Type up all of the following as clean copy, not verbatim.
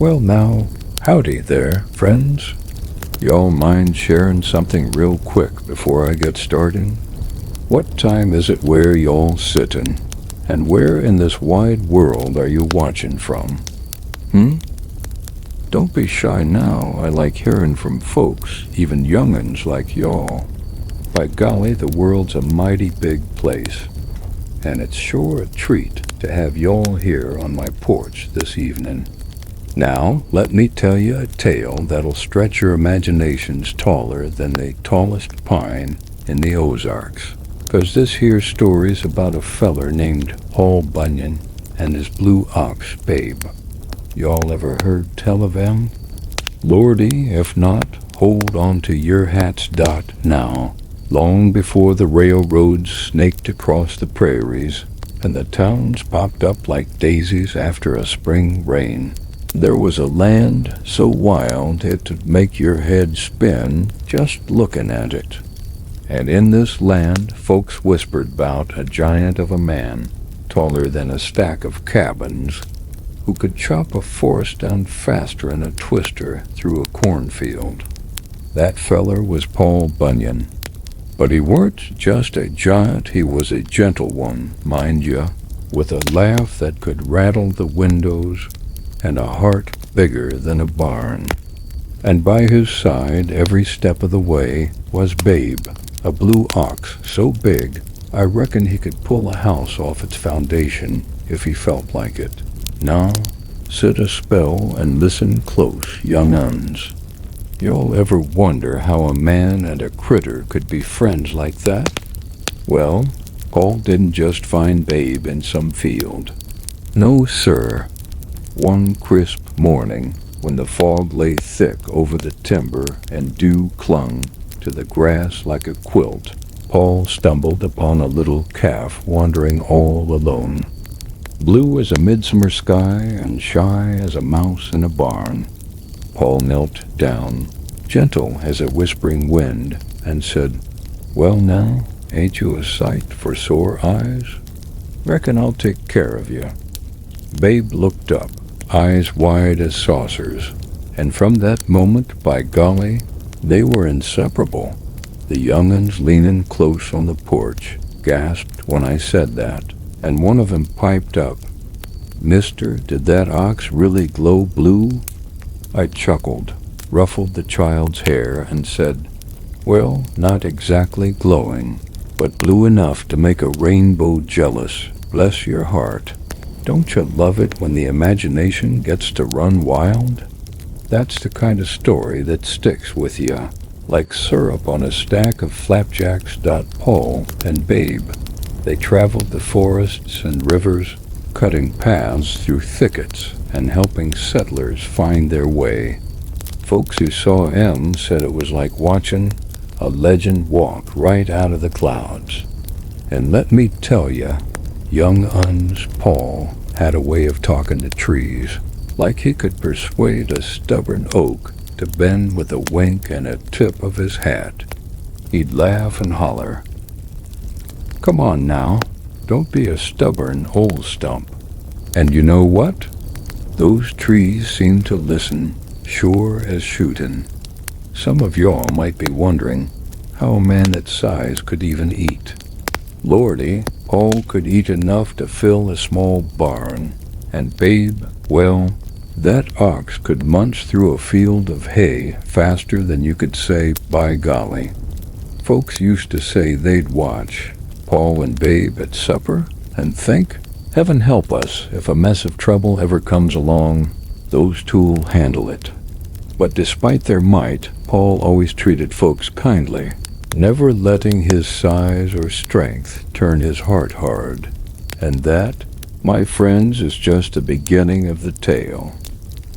Well now, howdy there, friends. Y'all mind sharing something real quick before I get started? What time is it where y'all sittin'? And where in this wide world are you watching from? Don't be shy now. I like hearing from folks, even young'uns like y'all. By golly, the world's a mighty big place. And it's sure a treat to have y'all here on my porch this evening. Now, let me tell you a tale that'll stretch your imaginations taller than the tallest pine in the Ozarks. 'Cause this here story's about a feller named Paul Bunyan and his blue ox, Babe. Y'all ever heard tell of him? Lordy, if not, hold on to your hats now. Long before the railroads snaked across the prairies and the towns popped up like daisies after a spring rain, there was a land so wild it'd make your head spin just looking at it. And in this land, folks whispered 'bout a giant of a man, taller than a stack of cabins, who could chop a forest down faster'n a twister through a cornfield. That feller was Paul Bunyan. But he weren't just a giant, he was a gentle one, mind ya, with a laugh that could rattle the windows and a heart bigger than a barn. And by his side, every step of the way, was Babe, a blue ox so big I reckon he could pull a house off its foundation if he felt like it. Now, sit a spell and listen close, young uns. Y'all ever wonder how a man and a critter could be friends like that? Well, Paul didn't just find Babe in some field. No, sir. One crisp morning, when the fog lay thick over the timber and dew clung to the grass like a quilt, Paul stumbled upon a little calf wandering all alone. Blue as a midsummer sky and shy as a mouse in a barn. Paul knelt down, gentle as a whispering wind, and said, "Well now, ain't you a sight for sore eyes? Reckon I'll take care of you." Babe looked up, eyes wide as saucers, and from that moment, by golly, they were inseparable. The young'uns leaning close on the porch gasped when I said that, and one of 'em piped up, "Mister, did that ox really glow blue?" I chuckled, ruffled the child's hair, and said, "Well, not exactly glowing, but blue enough to make a rainbow jealous, bless your heart. Don't you love it when the imagination gets to run wild? That's the kind of story that sticks with ya, like syrup on a stack of flapjacks. Paul and Babe, they traveled the forests and rivers, cutting paths through thickets and helping settlers find their way. Folks who saw 'em said it was like watching a legend walk right out of the clouds. And let me tell ya, young uns, Paul had a way of talking to trees, like he could persuade a stubborn oak to bend with a wink and a tip of his hat. He'd laugh and holler, "Come on now, don't be a stubborn old stump." And you know what? Those trees seemed to listen, sure as shootin'. Some of y'all might be wondering how a man that size could even eat. Lordy, Paul could eat enough to fill a small barn, and Babe, well, that ox could munch through a field of hay faster than you could say, "By golly." Folks used to say they'd watch Paul and Babe at supper and think, heaven help us if a mess of trouble ever comes along, those two'll handle it. But despite their might, Paul always treated folks kindly, never letting his size or strength turn his heart hard. And that, my friends, is just the beginning of the tale.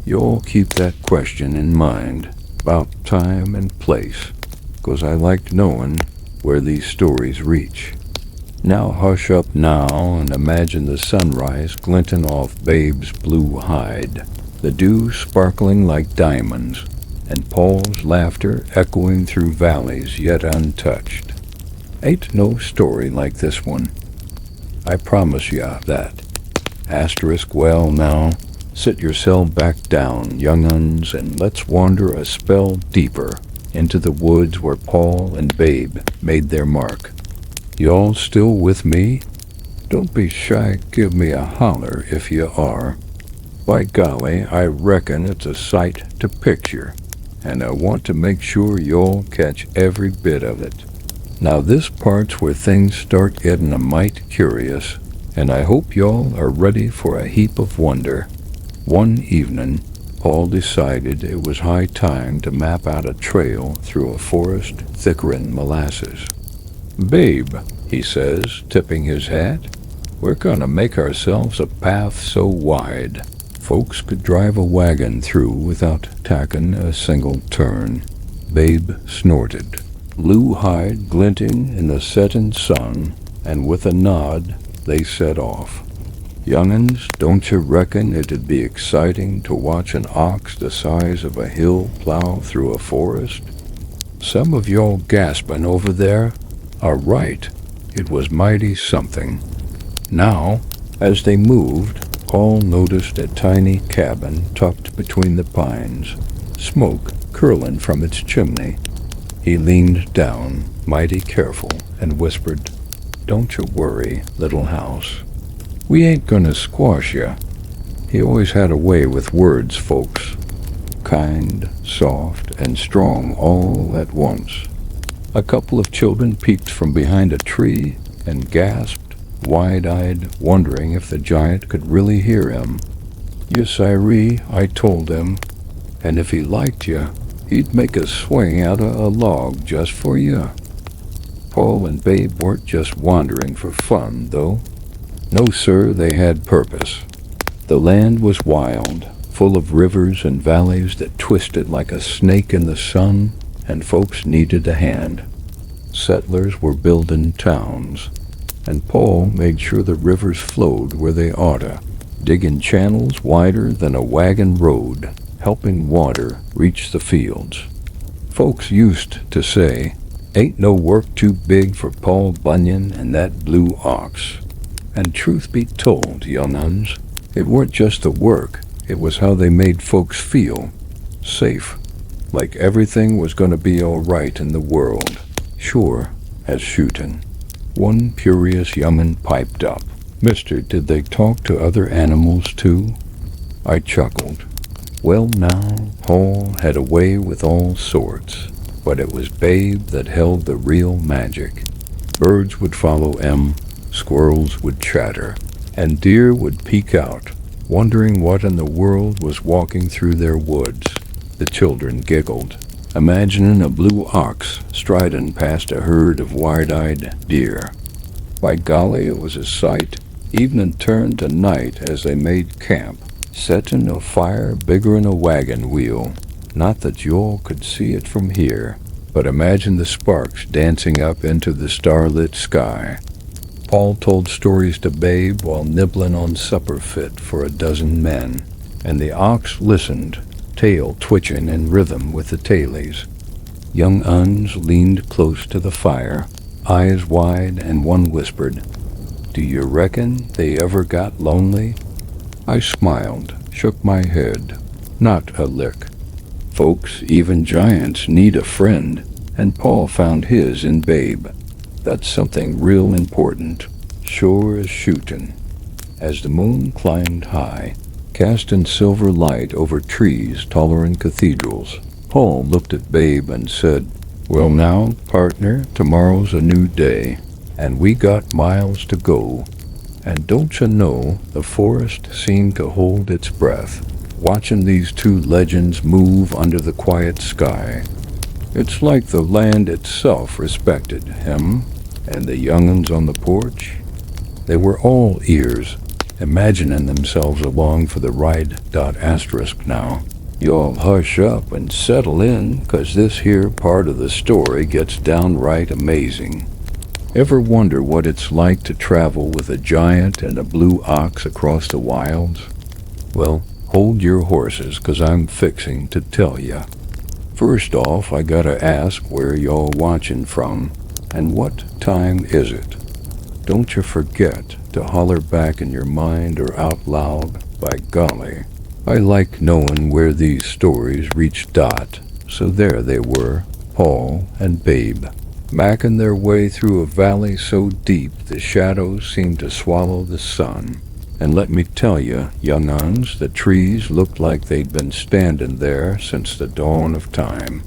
You'll keep that question in mind, about time and place, 'cause I like knowing where these stories reach. Now hush up now and imagine the sunrise glinting off Babe's blue hide, the dew sparkling like diamonds, and Paul's laughter echoing through valleys yet untouched. Ain't no story like this one. I promise ya that. Asterisk, well now, Sit yourself back down, young uns, and let's wander a spell deeper into the woods where Paul and Babe made their mark. Y'all still with me? Don't be shy, give me a holler if you are. By golly, I reckon it's a sight to picture, and I want to make sure y'all catch every bit of it. Now this part's where things start getting a mite curious, and I hope y'all are ready for a heap of wonder. One evening, Paul decided it was high time to map out a trail through a forest thicker'n molasses. "Babe," he says, tipping his hat, "we're gonna make ourselves a path so wide folks could drive a wagon through without tacking a single turn." Babe snorted, blue hide glinting in the setting sun, and with a nod they set off. "Young'uns, don't you reckon it'd be exciting to watch an ox the size of a hill plow through a forest? Some of y'all gasping over there are right. It was mighty something." Now, as they moved, Paul noticed a tiny cabin tucked between the pines, smoke curling from its chimney. He leaned down, mighty careful, and whispered, "Don't you worry, little house. We ain't gonna squash ya." He always had a way with words, folks. Kind, soft, and strong all at once. A couple of children peeked from behind a tree and gasped, wide-eyed, wondering if the giant could really hear him. "Yes, siree," I told him, "and if he liked ya, he'd make a swing out of a log just for ya." Paul and Babe weren't just wandering for fun, though. No, sir, they had purpose. The land was wild, full of rivers and valleys that twisted like a snake in the sun, and folks needed a hand. Settlers were building towns, and Paul made sure the rivers flowed where they oughta, digging channels wider than a wagon road, helping water reach the fields. Folks used to say, "Ain't no work too big for Paul Bunyan and that blue ox." And truth be told, young uns, it weren't just the work, it was how they made folks feel. Safe. Like everything was gonna be all right in the world. Sure as shootin'. One curious young'un piped up. "Mister, did they talk to other animals too?" I chuckled. Well now, Paul had a way with all sorts, but it was Babe that held the real magic. Birds would follow him, squirrels would chatter, and deer would peek out, wondering what in the world was walking through their woods. The children giggled, imagining a blue ox striding past a herd of wide-eyed deer. By golly, it was a sight. Evening turned to night as they made camp, setting a fire bigger'n a wagon wheel. Not that y'all could see it from here, but imagine the sparks dancing up into the starlit sky. Paul told stories to Babe while nibbling on supper fit for a dozen men, and the ox listened, tail twitching in rhythm with the tailies. Young uns leaned close to the fire, eyes wide, and one whispered, "Do you reckon they ever got lonely?" I smiled, shook my head. Not a lick. Folks, even giants, need a friend, and Paul found his in Babe. That's something real important, sure as shootin'. As the moon climbed high, casting silver light over trees taller'n cathedrals, Paul looked at Babe and said, "Well now, partner, tomorrow's a new day, and we got miles to go." And don't you know, the forest seemed to hold its breath, watching these two legends move under the quiet sky. It's like the land itself respected him, and the young'uns on the porch. They were all ears, imagining themselves along for the ride. Asterisk now. Y'all hush up and settle in, 'cause this here part of the story gets downright amazing. Ever wonder what it's like to travel with a giant and a blue ox across the wilds? Well, hold your horses, 'cause I'm fixing to tell ya. First off, I gotta ask where y'all watching from, and what time is it? Don't you forget to holler back in your mind or out loud, by golly. I like knowing where these stories reach Dot, so there they were, Paul and Babe, macking their way through a valley so deep the shadows seemed to swallow the sun. And let me tell you, young uns, the trees looked like they'd been standing there since the dawn of time.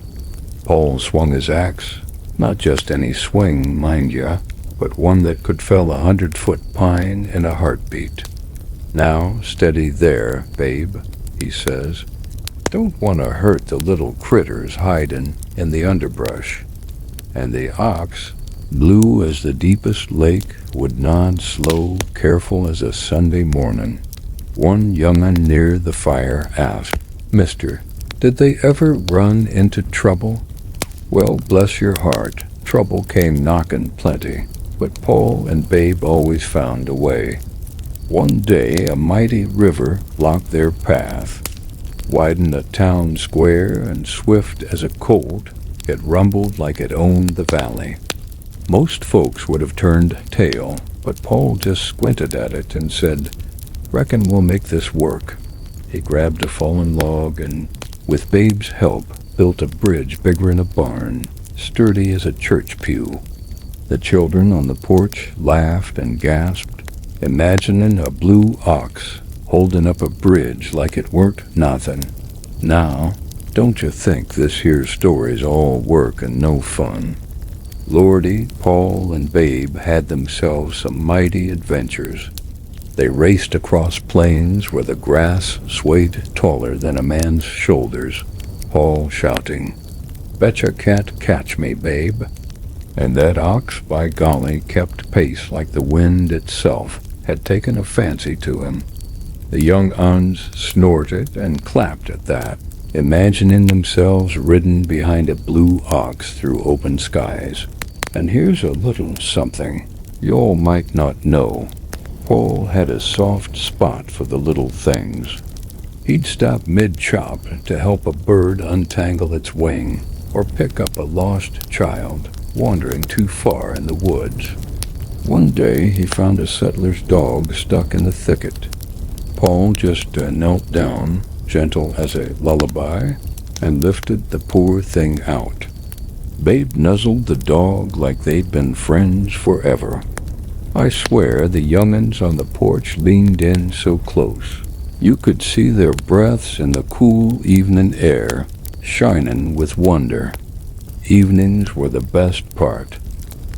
Paul swung his axe, not just any swing, mind ya, but one that could fell 100-foot pine in a heartbeat. "Now, steady there, Babe," he says. "Don't want to hurt the little critters hiding in the underbrush." And the ox, blue as the deepest lake, would nod slow, careful as a Sunday morning. One young'un near the fire asked, "Mister, did they ever run into trouble?" Well, bless your heart, trouble came knocking plenty, but Paul and Babe always found a way. One day a mighty river blocked their path. Widened a town square, and swift as a colt, it rumbled like it owned the valley. Most folks would have turned tail, but Paul just squinted at it and said, "Reckon we'll make this work." He grabbed a fallen log and, with Babe's help, built a bridge bigger'n a barn, sturdy as a church pew. The children on the porch laughed and gasped, imagining a blue ox holding up a bridge like it weren't nothing. Now, don't you think this here story's all work and no fun? Lordy, Paul and Babe had themselves some mighty adventures. They raced across plains where the grass swayed taller than a man's shoulders, Paul shouting, "Betcha can't catch me, Babe." And that ox, by golly, kept pace like the wind itself had taken a fancy to him. The young uns snorted and clapped at that, imagining themselves ridden behind a blue ox through open skies. And here's a little something you-all might not know. Paul had a soft spot for the little things. He'd stop mid-chop to help a bird untangle its wing, or pick up a lost child wandering too far in the woods. One day he found a settler's dog stuck in the thicket. Paul just knelt down, gentle as a lullaby, and lifted the poor thing out. Babe nuzzled the dog like they'd been friends forever. I swear the young'uns on the porch leaned in so close, you could see their breaths in the cool evening air, shining with wonder. Evenings were the best part.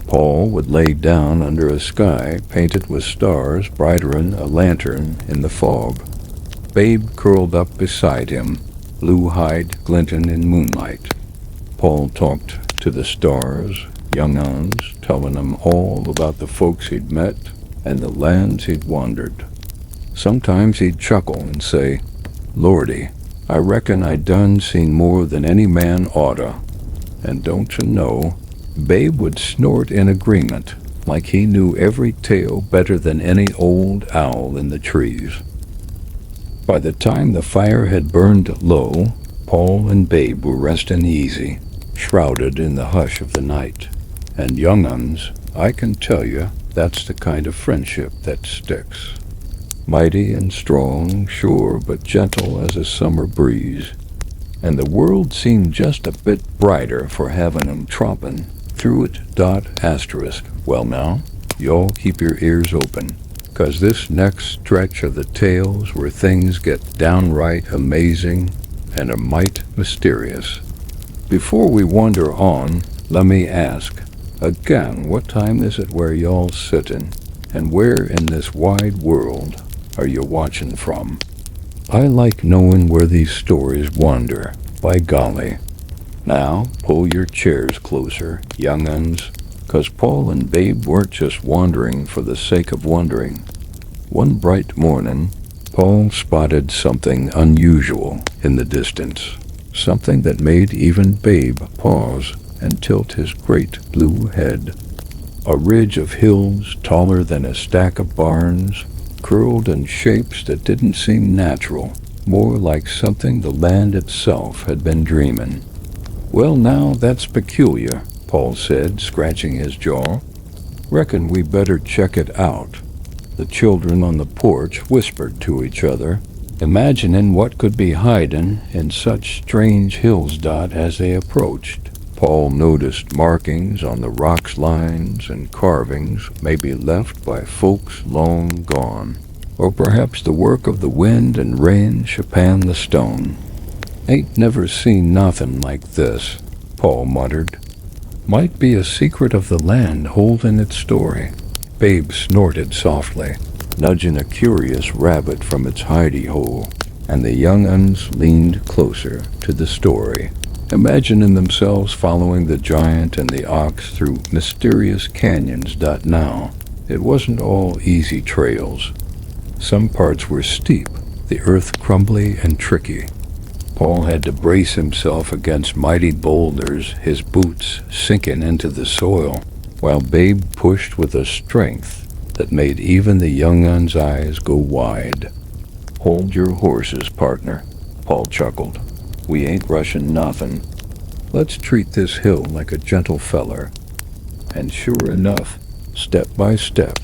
Paul would lay down under a sky painted with stars brighter'n a lantern in the fog. Babe curled up beside him, blue hide glinting in moonlight. Paul talked to the stars, young uns, telling them all about the folks he'd met and the lands he'd wandered. Sometimes he'd chuckle and say, "Lordy, I reckon I done seen more than any man oughta." And don't you know, Babe would snort in agreement, like he knew every tale better than any old owl in the trees. By the time the fire had burned low, Paul and Babe were resting easy, shrouded in the hush of the night. And young uns, I can tell you, that's the kind of friendship that sticks. Mighty and strong, sure, but gentle as a summer breeze. And the world seemed just a bit brighter for having 'em tromping through it. Asterisk. Well now, y'all keep your ears open, 'cause this next stretch of the tales where things get downright amazing and a mite mysterious. Before we wander on, let me ask, again, what time is it where y'all sittin', and where in this wide world are you watching from? I like knowing where these stories wander, by golly. Now, pull your chairs closer, young uns, 'cause Paul and Babe weren't just wandering for the sake of wandering. One bright morning, Paul spotted something unusual in the distance, something that made even Babe pause and tilt his great blue head. A ridge of hills taller than a stack of barns, curled in shapes that didn't seem natural, more like something the land itself had been dreaming. "Well now, that's peculiar," Paul said, scratching his jaw. "Reckon we better check it out." The children on the porch whispered to each other, imagining what could be hiding in such strange hills. As they approached, Paul noticed markings on the rocks, lines and carvings maybe left by folks long gone, or perhaps the work of the wind and rain shapen the stone. "Ain't never seen nothing like this," Paul muttered. "Might be a secret of the land holding its story." Babe snorted softly, nudging a curious rabbit from its hidey hole, and the young uns leaned closer to the story, imagining themselves following the giant and the ox through mysterious canyons. Now, it wasn't all easy trails. Some parts were steep, the earth crumbly and tricky. Paul had to brace himself against mighty boulders, his boots sinking into the soil, while Babe pushed with a strength that made even the young un's eyes go wide. "Hold your horses, partner," Paul chuckled. "We ain't rushing nothing. Let's treat this hill like a gentle feller." And sure enough, step by step,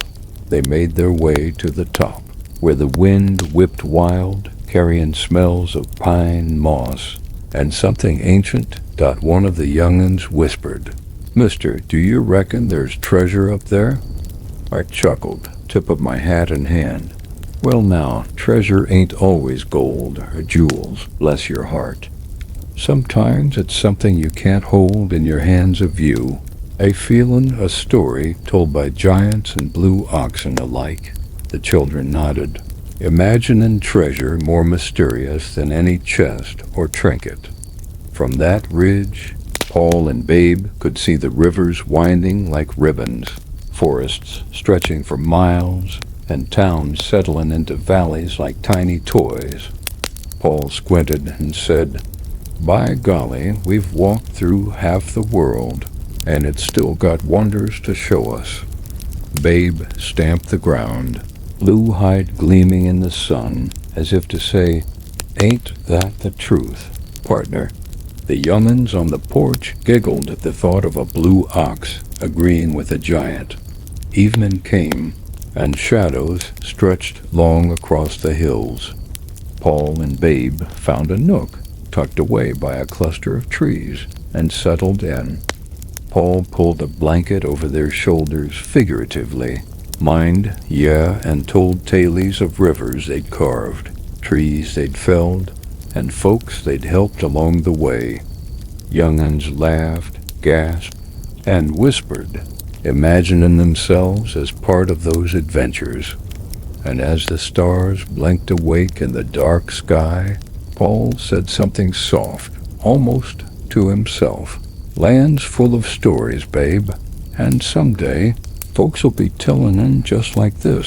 they made their way to the top, where the wind whipped wild, carrying smells of pine, moss, and something ancient. One of the young'uns whispered, "Mister, do you reckon there's treasure up there?" I chuckled, tip of my hat in hand. "Well now, treasure ain't always gold or jewels, bless your heart. Sometimes it's something you can't hold in your hands of view, a feelin', a story told by giants and blue oxen alike." The children nodded, imagining treasure more mysterious than any chest or trinket. From that ridge, Paul and Babe could see the rivers winding like ribbons, forests stretching for miles, and towns settling into valleys like tiny toys. Paul squinted and said, "By golly, we've walked through half the world, and it's still got wonders to show us." Babe stamped the ground, blue hide gleaming in the sun, as if to say, "Ain't that the truth, partner?" The young'uns on the porch giggled at the thought of a blue ox agreeing with a giant. Evening came, and shadows stretched long across the hills. Paul and Babe found a nook tucked away by a cluster of trees and settled in. Paul pulled a blanket over their shoulders figuratively, mind, and told tales of rivers they'd carved, trees they'd felled, and folks they'd helped along the way. Young'uns laughed, gasped, and whispered, imagining themselves as part of those adventures. And as the stars blinked awake in the dark sky, Paul said something soft, almost to himself. "Land's full of stories, Babe, and someday folks'll be tellin' 'em just like this."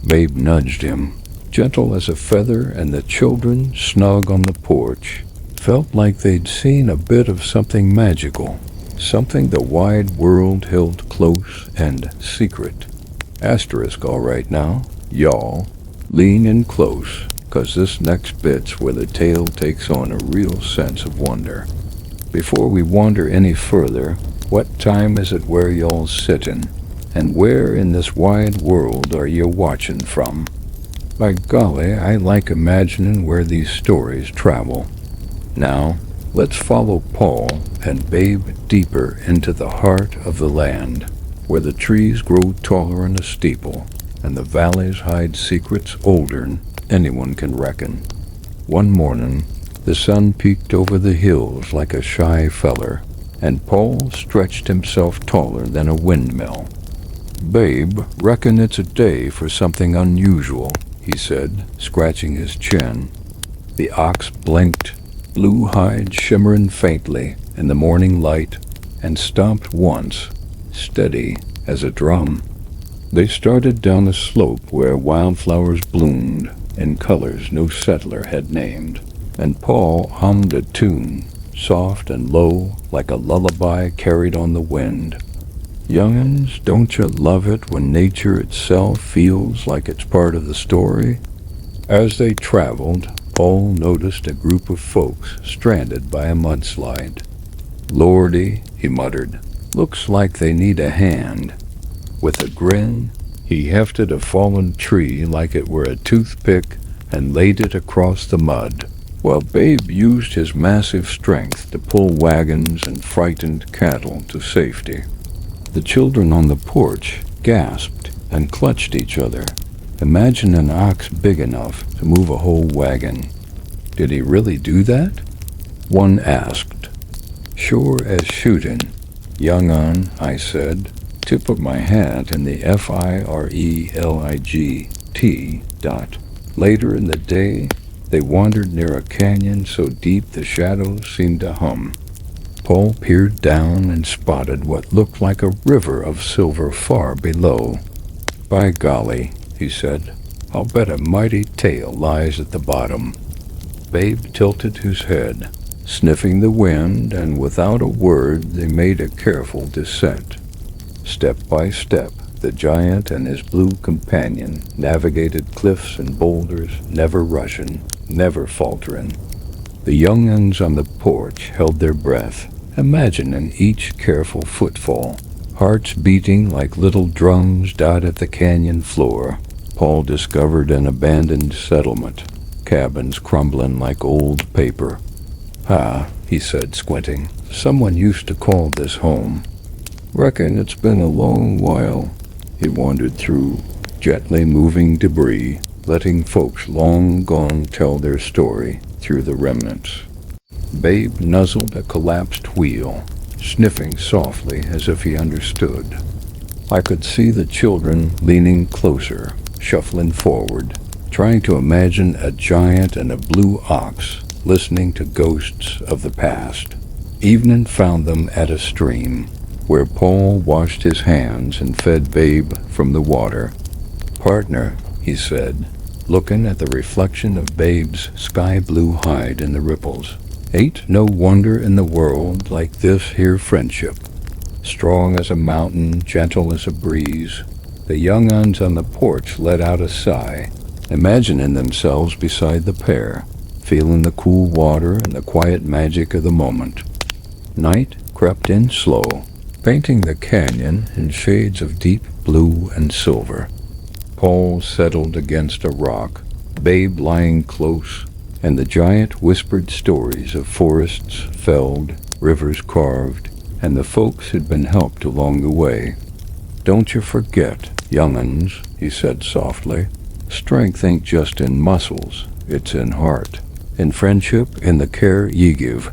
Babe nudged him, gentle as a feather, and the children, snug on the porch, felt like they'd seen a bit of something magical, something the wide world held close and secret. Asterisk all right now, y'all. Lean in close, 'cause this next bit's where the tale takes on a real sense of wonder. Before we wander any further, what time is it where y'all sittin', and where in this wide world are you watchin' from? By golly, I like imagining where these stories travel. Now, let's follow Paul and Babe deeper into the heart of the land, where the trees grow taller'n a steeple, and the valleys hide secrets older'n anyone can reckon. One morning, the sun peeked over the hills like a shy feller, and Paul stretched himself taller than a windmill. "Babe, reckon it's a day for something unusual," he said, scratching his chin. The ox blinked, blue hide shimmering faintly in the morning light, and stomped once, steady as a drum. They started down a slope where wildflowers bloomed in colors no settler had named, and Paul hummed a tune, soft and low, like a lullaby carried on the wind. "Young'uns, don't you love it when nature itself feels like it's part of the story?" As they traveled, Paul noticed a group of folks stranded by a mudslide. "Lordy," he muttered, "looks like they need a hand." With a grin, he hefted a fallen tree like it were a toothpick and laid it across the mud, while Babe used his massive strength to pull wagons and frightened cattle to safety. The children on the porch gasped and clutched each other. Imagine an ox big enough to move a whole wagon. Did he really do that? One asked. Sure as shootin', young un, I said, tip of my hat in the FIRELIGT dot. Later in the day, they wandered near a canyon so deep the shadows seemed to hum. Paul peered down and spotted what looked like a river of silver far below. By golly, he said, I'll bet a mighty tale lies at the bottom. Babe tilted his head, sniffing the wind, and without a word they made a careful descent. Step by step, the giant and his blue companion navigated cliffs and boulders, never rushing, never faltering. The young uns on the porch held their breath, imagining each careful footfall, hearts beating like little drums dotted the canyon floor. Paul discovered an abandoned settlement, cabins crumbling like old paper. Ah, he said, squinting, someone used to call this home. Reckon it's been a long while. He wandered through gently moving debris, letting folks long gone tell their story through the remnants. Babe nuzzled a collapsed wheel, sniffing softly as if he understood. I could see the children leaning closer, shuffling forward, trying to imagine a giant and a blue ox listening to ghosts of the past. Evening found them at a stream, where Paul washed his hands and fed Babe from the water. Partner, he said, looking at the reflection of Babe's sky-blue hide in the ripples, ain't no wonder in the world like this here friendship. Strong as a mountain, gentle as a breeze, the young uns on the porch let out a sigh, imagining themselves beside the pair, feeling the cool water and the quiet magic of the moment. Night crept in slow, painting the canyon in shades of deep blue and silver. Paul settled against a rock, Babe lying close, and the giant whispered stories of forests felled, rivers carved, and the folks who'd been helped along the way. Don't you forget, young'uns, he said softly, strength ain't just in muscles, it's in heart, in friendship, in the care ye give.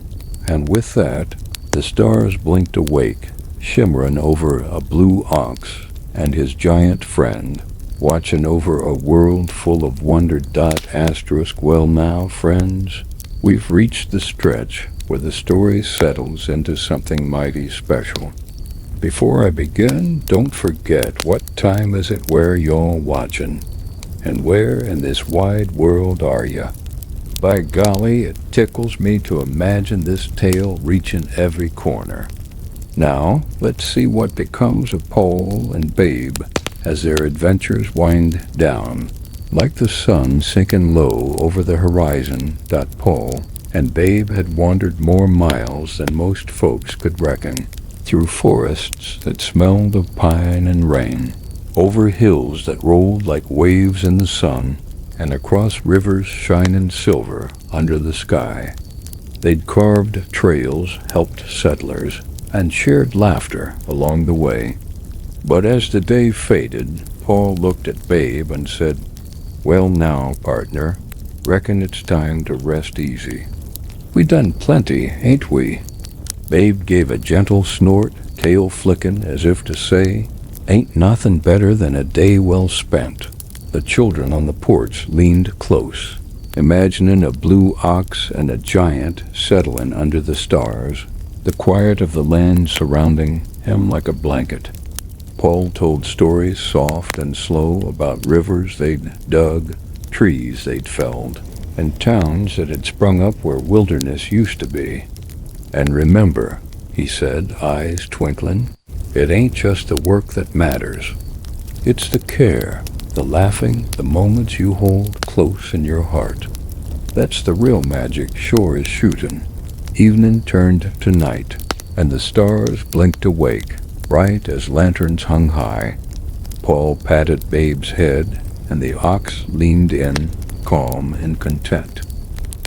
And with that, the stars blinked awake, shimmering over a blue ox and his giant friend, watching over a world full of wonder. Well now, friends, we've reached the stretch where the story settles into something mighty special. Before I begin, don't forget what time is it where y'all watching, and where in this wide world are ya? By golly, it tickles me to imagine this tale reaching every corner. Now, let's see what becomes of Paul and Babe as their adventures wind down. Like the sun sinking low over the horizon, Paul and Babe had wandered more miles than most folks could reckon, through forests that smelled of pine and rain, over hills that rolled like waves in the sun, and across rivers shining silver under the sky. They'd carved trails, helped settlers, and shared laughter along the way. But as the day faded, Paul looked at Babe and said, well now, partner, reckon it's time to rest easy. We done plenty, ain't we? Babe gave a gentle snort, tail flicking as if to say, ain't nothing better than a day well spent. The children on the porch leaned close, imagining a blue ox and a giant settling under the stars, the quiet of the land surrounding him like a blanket. Paul told stories soft and slow about rivers they'd dug, trees they'd felled, and towns that had sprung up where wilderness used to be. And remember, he said, eyes twinkling, it ain't just the work that matters. It's the care, the laughing, the moments you hold close in your heart. That's the real magic sure as shootin'. Evening turned to night, and the stars blinked awake, bright as lanterns hung high. Paul patted Babe's head, and the ox leaned in, calm and content.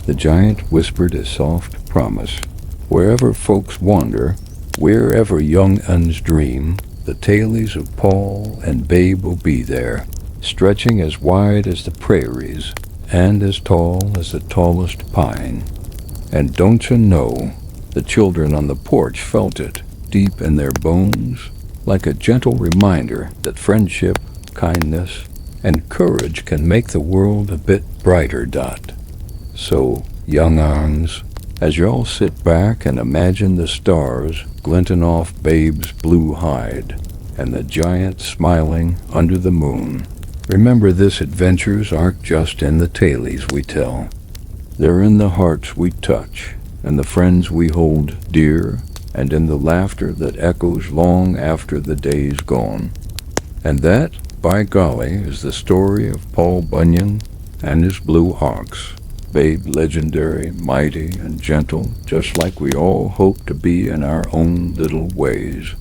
The giant whispered a soft promise. Wherever folks wander, wherever young uns dream, the tailies of Paul and Babe will be there, stretching as wide as the prairies and as tall as the tallest pine. And don't you know, the children on the porch felt it deep in their bones, like a gentle reminder that friendship, kindness, and courage can make the world a bit brighter, Dot. So, young uns, as y'all sit back and imagine the stars glinting off Babe's blue hide and the giant smiling under the moon, remember this adventures aren't just in the tales we tell. They're in the hearts we touch and the friends we hold dear and in the laughter that echoes long after the day's gone. And that, by golly, is the story of Paul Bunyan and his blue ox. Babe legendary, mighty, and gentle, just like we all hope to be in our own little ways.